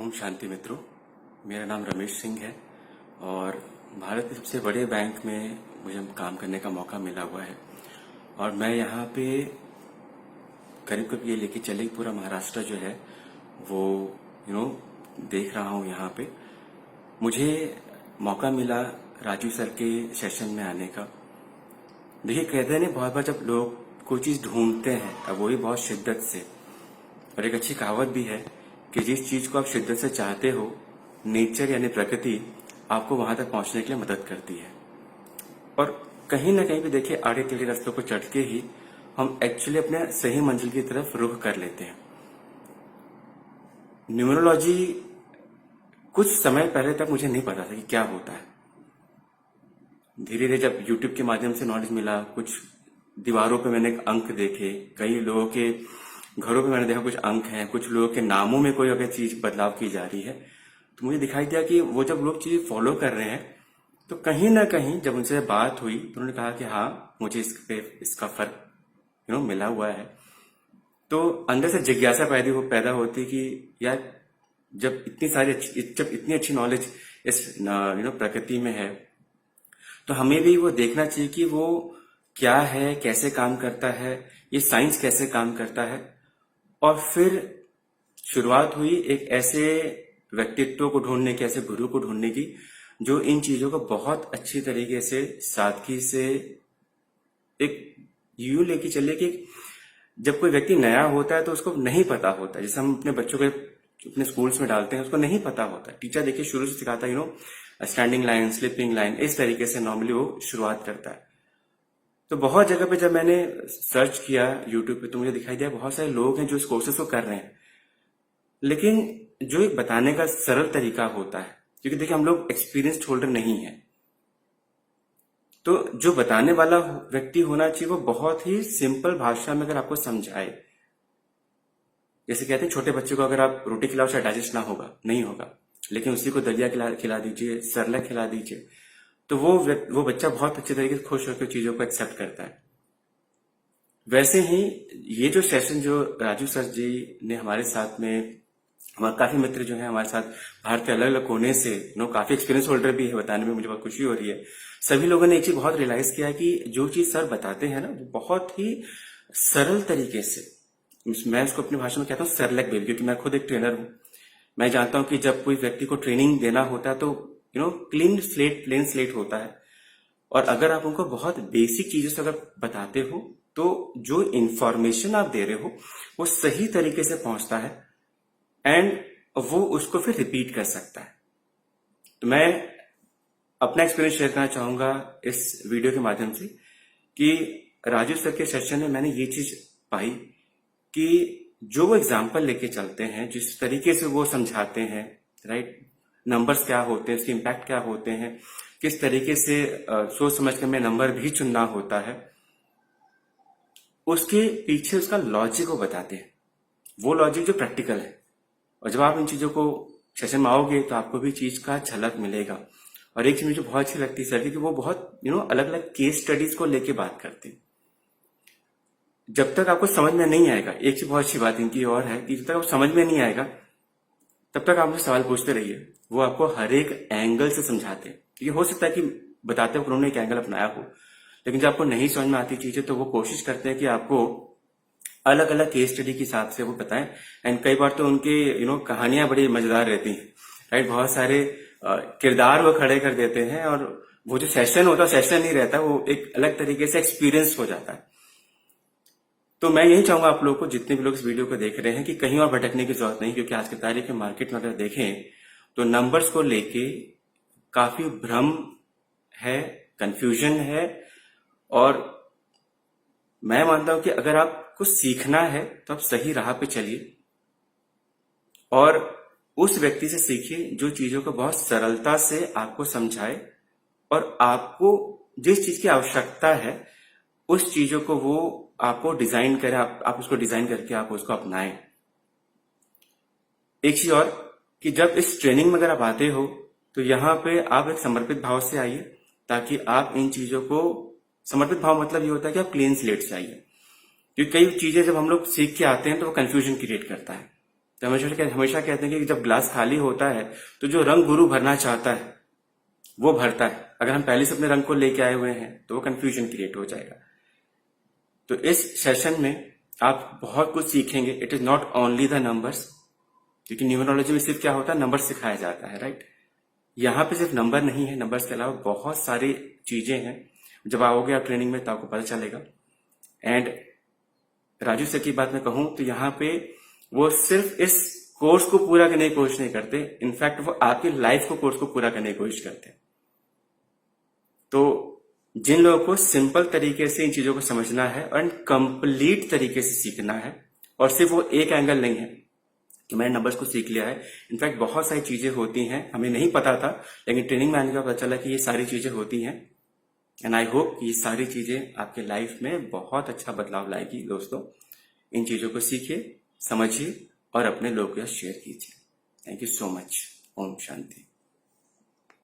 ओम शांति मित्रों। मेरा नाम रमेश सिंह है और भारत के सबसे बड़े बैंक में मुझे काम करने का मौका मिला हुआ है। और मैं यहाँ पे करीब करीब ये लेके चले पूरा महाराष्ट्र जो है वो देख रहा हूँ। यहाँ पे मुझे मौका मिला राजू सर के सेशन में आने का। देखिए, कहते हैं नहीं, बहुत बार जब लोग कोई चीज़ ढूंढते हैं अब वो भी बहुत शिद्दत से, और एक अच्छी कहावत भी है कि जिस चीज को आप शिद्दत से चाहते हो, नेचर यानी प्रकृति आपको वहां तक पहुंचने के लिए मदद करती है। और कहीं ना कहीं भी देखिए, आड़े टेढ़े रास्तों को चढ़ के ही हम एक्चुअली अपने सही मंजिल की तरफ रुख कर लेते हैं। न्यूमरोलॉजी कुछ समय पहले तक मुझे नहीं पता था कि क्या होता है। धीरे धीरे जब यूट्यूब के माध्यम से नॉलेज मिला, कुछ दीवारों पे मैंने अंक देखे, कई लोगों के घरों पे मैंने देखा कुछ अंक हैं, कुछ लोगों के नामों में कोई अगर चीज बदलाव की जा रही है, तो मुझे दिखाई दिया कि वो जब लोग चीज फॉलो कर रहे हैं तो कहीं ना कहीं जब उनसे बात हुई तो उन्होंने कहा कि हाँ, मुझे इसका फर्क मिला हुआ है। तो अंदर से जिज्ञासा पैदा होती कि यार, जब इतनी अच्छी नॉलेज इस प्रकृति में है, तो हमें भी वो देखना चाहिए कि वो क्या है, कैसे काम करता है, ये साइंस कैसे काम करता है। और फिर शुरुआत हुई एक ऐसे व्यक्तित्व को ढूंढने की, ऐसे गुरु को ढूंढने की जो इन चीजों को बहुत अच्छी तरीके से सादगी से एक यूं लेके चले कि जब कोई व्यक्ति नया होता है तो उसको नहीं पता होता, जैसे हम अपने बच्चों को अपने स्कूल्स में डालते हैं, उसको नहीं पता होता। टीचर देखिए शुरू से सिखाता स्टैंडिंग लाइन, स्लीपिंग लाइन, इस तरीके से नॉर्मली वो शुरुआत करता है। तो बहुत जगह पे जब मैंने सर्च किया यूट्यूब पे तो मुझे दिखाई दिया बहुत सारे लोग हैं जो इस कोर्सेस को कर रहे हैं, लेकिन जो एक बताने का सरल तरीका होता है, क्योंकि देखिए हम लोग एक्सपीरियंस्ड होल्डर नहीं है, तो जो बताने वाला व्यक्ति होना चाहिए वो बहुत ही सिंपल भाषा में अगर आपको समझाए। जैसे कहते हैं छोटे बच्चे को अगर आप रोटी खिलाओ शायद डाइजेस्ट नहीं होगा, लेकिन उसी को दलिया खिला दीजिए, सरला खिला दीजिए, तो वो बच्चा बहुत अच्छे तरीके से खुश होकर चीजों को एक्सेप्ट करता है। वैसे ही ये जो सेशन जो राजू सर जी ने हमारे साथ में, हमारे काफी मित्र जो हैं हमारे साथ भारत के अलग अलग कोने से, काफी एक्सपीरियंस होल्डर भी है, बताने में मुझे बहुत खुशी हो रही है। सभी लोगों ने एक चीज बहुत रियलाइज किया कि जो चीज सर बताते हैं ना, वो बहुत ही सरल तरीके से, मैं इसको अपनी भाषा में कहता हूँ सरलक बेबी, क्योंकि मैं खुद एक ट्रेनर हूँ। मैं जानता हूँ कि जब कोई व्यक्ति को ट्रेनिंग देना होता है तो प्लेन स्लेट होता है, और अगर आप उनको बहुत बेसिक चीजों से अगर बताते हो तो जो इंफॉर्मेशन आप दे रहे हो वो सही तरीके से पहुंचता है एंड वो उसको फिर रिपीट कर सकता है। तो मैं अपना एक्सपीरियंस शेयर करना चाहूंगा इस वीडियो के माध्यम से कि राजू सर के सेशन में मैंने ये चीज पाई कि जो वो एग्जाम्पल लेके चलते हैं, जिस तरीके से वो समझाते हैं, राइट, नंबर्स क्या होते हैं, उसके इम्पैक्ट क्या होते हैं, किस तरीके से सोच समझ कर में नंबर भी चुनना होता है, उसके पीछे उसका लॉजिक वो बताते हैं, वो लॉजिक जो प्रैक्टिकल है। और जब आप इन चीजों को सेशन में आओगे तो आपको भी चीज का झलक मिलेगा। और एक चीज मुझे बहुत अच्छी लगती है सर की, वो बहुत अलग अलग केस स्टडीज को लेके बात करते हैं। जब तक आपको समझ में नहीं आएगा, एक चीज बहुत अच्छी बात इनकी और है कि जब तक आपको समझ में नहीं आएगा तब तक आप मुझे सवाल पूछते रहिए, वो आपको हर एक एंगल से समझाते हैं। क्योंकि हो सकता है कि बताते वक्त उन्होंने एक एंगल अपनाया हो, लेकिन जब आपको नहीं समझ में आती चीजें तो वो कोशिश करते हैं कि आपको अलग अलग केस स्टडी के हिसाब से वो बताएं। एंड कई बार तो उनके कहानियां बड़ी मजेदार रहती हैं, राइट, बहुत सारे किरदार वो खड़े कर देते हैं, और वो जो सेशन होता है सेशन नहीं रहता, वो एक अलग तरीके से एक्सपीरियंस हो जाता है। तो मैं यही चाहूंगा आप लोग को, जितने भी लोग इस वीडियो को देख रहे हैं, कि कहीं और भटकने की जरूरत नहीं, क्योंकि आज की तारीख में मार्केट में अगर देखें तो नंबर्स को लेके काफी भ्रम है, कंफ्यूजन है। और मैं मानता हूं कि अगर आपको सीखना है तो आप सही राह पे चलिए और उस व्यक्ति से सीखिए जो चीजों को बहुत सरलता से आपको समझाए, और आपको जिस चीज की आवश्यकता है उस चीजों को वो आपको डिजाइन करे, आप उसको डिजाइन करके आप उसको अपनाएं। एक चीज और कि जब इस ट्रेनिंग में अगर आप आते हो तो यहाँ पे आप एक समर्पित भाव से आइए, ताकि आप इन चीजों को, समर्पित भाव मतलब ये होता है कि आप क्लीन स्लेट से आइए, क्योंकि कई चीजें जब हम लोग सीख के आते हैं तो वो कंफ्यूजन क्रिएट करता है। तो हमेशा कहते हैं कि जब ग्लास खाली होता है तो जो रंग गुरु भरना चाहता है वो भरता है। अगर हम पहले से अपने रंग को लेके आए हुए हैं तो वो कंफ्यूजन क्रिएट हो जाएगा। तो इस सेशन में आप बहुत कुछ सीखेंगे। It is not only the numbers, क्योंकि न्यूमरोलॉजी में सिर्फ क्या होता है, नंबर सिखाया जाता है, राइट। यहाँ पे सिर्फ नंबर नहीं है, नंबर्स के अलावा बहुत सारी चीजें हैं। जब आओगे आप ट्रेनिंग में तो आपको पता चलेगा। एंड राजू सर की बात मैं कहूं तो यहाँ पे वो सिर्फ इस कोर्स को पूरा करने की कोशिश नहीं करते, इनफैक्ट वो आपकी लाइफ को कोर्स को पूरा करने की कोशिश करते हैं। तो जिन लोगों को सिंपल तरीके से इन चीजों को समझना है और कंप्लीट तरीके से सीखना है, और सिर्फ वो एक एंगल नहीं है कि मैंने नंबर्स को सीख लिया है, इनफैक्ट बहुत सारी चीजें होती हैं, हमें नहीं पता था, लेकिन ट्रेनिंग में आने के बाद पता चला कि ये सारी चीजें होती हैं। एंड आई होप ये सारी चीजें आपके लाइफ में बहुत अच्छा बदलाव लाएगी। दोस्तों, इन चीजों को सीखिए, समझिए और अपने लोगों के साथ शेयर कीजिए। Thank you so much. ओम शांति।